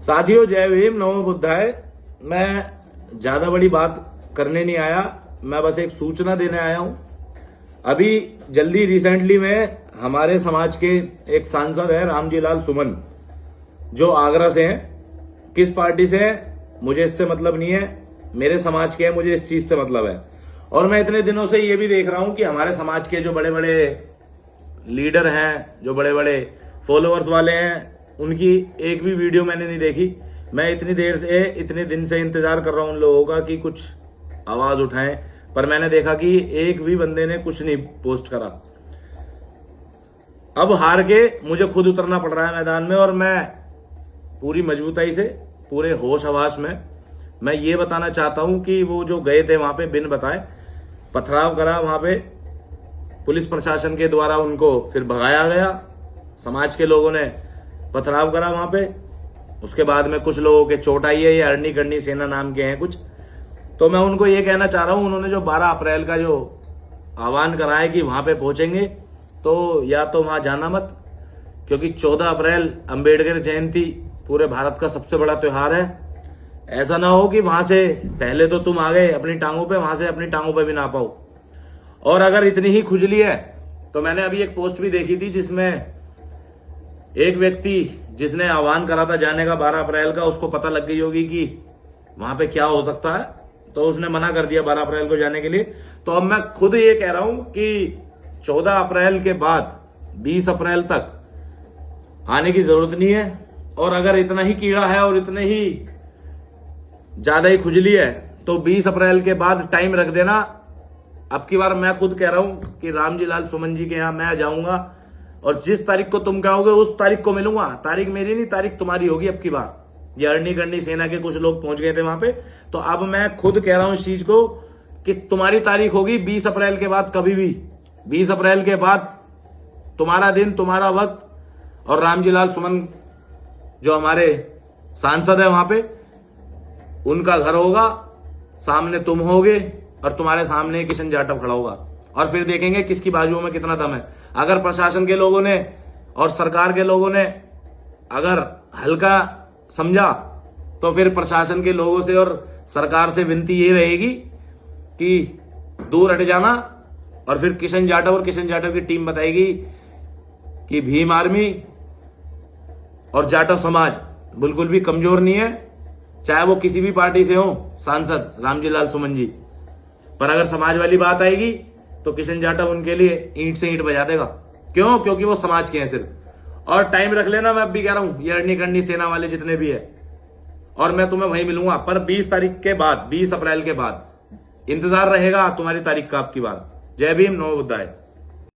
साथियों, जय भीम, नमो बुद्धाय। मैं ज्यादा बड़ी बात करने नहीं आया, मैं बस एक सूचना देने आया हूं। अभी जल्दी रिसेंटली में हमारे समाज के एक सांसद है रामजी लाल सुमन, जो आगरा से हैं। किस पार्टी से हैं मुझे इससे मतलब नहीं है, मेरे समाज के हैं, मुझे इस चीज से मतलब है। और मैं इतने दिनों से ये भी देख रहा हूं कि हमारे समाज के जो बड़े बड़े लीडर हैं, जो बड़े बड़े फॉलोअर्स वाले हैं, उनकी एक भी वीडियो मैंने नहीं देखी। मैं इतने दिन से इंतजार कर रहा हूं उन लोगों का कि कुछ आवाज उठाएं, पर मैंने देखा कि एक भी बंदे ने कुछ नहीं पोस्ट करा। अब हार के मुझे खुद उतरना पड़ रहा है मैदान में, और मैं पूरी मजबूताई से, पूरे होश हवास में मैं ये बताना चाहता हूं कि वो जो गए थे वहां पे बिन बताए, पथराव करा वहां पे, पुलिस प्रशासन के द्वारा उनको फिर भगाया गया, समाज के लोगों ने पथराव करा वहां पे। उसके बाद में कुछ लोगों के चोट आई है, ये अरनी करनी सेना नाम के हैं कुछ। तो मैं उनको ये कहना चाह रहा हूं, उन्होंने जो 12 अप्रैल का जो आह्वान करा है कि वहां पे पहुंचेंगे, तो या तो वहां जाना मत, क्योंकि 14 अप्रैल अंबेडकर जयंती पूरे भारत का सबसे बड़ा त्योहार है। ऐसा ना हो कि वहां से पहले तो तुम आ गए अपनी टांगों पे, वहां से अपनी टांगों पे भी ना पाओ। और अगर इतनी ही खुजली है तो मैंने अभी एक पोस्ट भी देखी थी जिसमें एक व्यक्ति जिसने आह्वान करा था जाने का 12 अप्रैल का, उसको पता लग गई होगी कि वहां पे क्या हो सकता है, तो उसने मना कर दिया 12 अप्रैल को जाने के लिए। तो अब मैं खुद ये कह रहा हूं कि 14 अप्रैल के बाद 20 अप्रैल तक आने की जरूरत नहीं है। और अगर इतना ही कीड़ा है और इतने ही ज्यादा ही खुजली है तो 20 अप्रैल के बाद टाइम रख देना। अब की बार मैं खुद कह रहा हूं कि रामजी लाल सुमन जी के यहां मैं जाऊंगा, और जिस तारीख को तुम कहोगे उस तारीख को मिलूंगा। तारीख मेरी नहीं, तारीख तुम्हारी होगी अब की बार। ये अरनी करनी सेना के कुछ लोग पहुंच गए थे वहां पे, तो अब मैं खुद कह रहा हूं इस चीज को कि तुम्हारी तारीख होगी 20 अप्रैल के बाद, कभी भी 20 अप्रैल के बाद तुम्हारा दिन, तुम्हारा वक्त। और रामजी लाल सुमन जो हमारे सांसद है वहां पे, उनका घर होगा, सामने तुम होगे और तुम्हारे सामने किशन जाटव खड़ा होगा, और फिर देखेंगे किसकी बाजुओं में कितना दम है। अगर प्रशासन के लोगों ने और सरकार के लोगों ने अगर हल्का समझा, तो फिर प्रशासन के लोगों से और सरकार से विनती ये रहेगी कि दूर हट जाना। और फिर किशन जाटव और किशन जाटव की टीम बताएगी कि भीम आर्मी और जाटव समाज बिल्कुल भी कमजोर नहीं है, चाहे वो किसी भी पार्टी से हो सांसद रामजी लाल सुमन जी। पर अगर समाज वाली बात आएगी तो किशन जाटव उनके लिए ईंट से ईंट बजा देगा। क्यों? क्योंकि वो समाज के हैं सिर्फ। और टाइम रख लेना, मैं अब भी कह रहा हूं, ये अरनी करनी सेना वाले जितने भी है, और मैं तुम्हें वहीं मिलूंगा, पर 20 तारीख के बाद, 20 अप्रैल के बाद इंतजार रहेगा तुम्हारी तारीख का अब की बार। जय भीम, नमो बुद्धाय।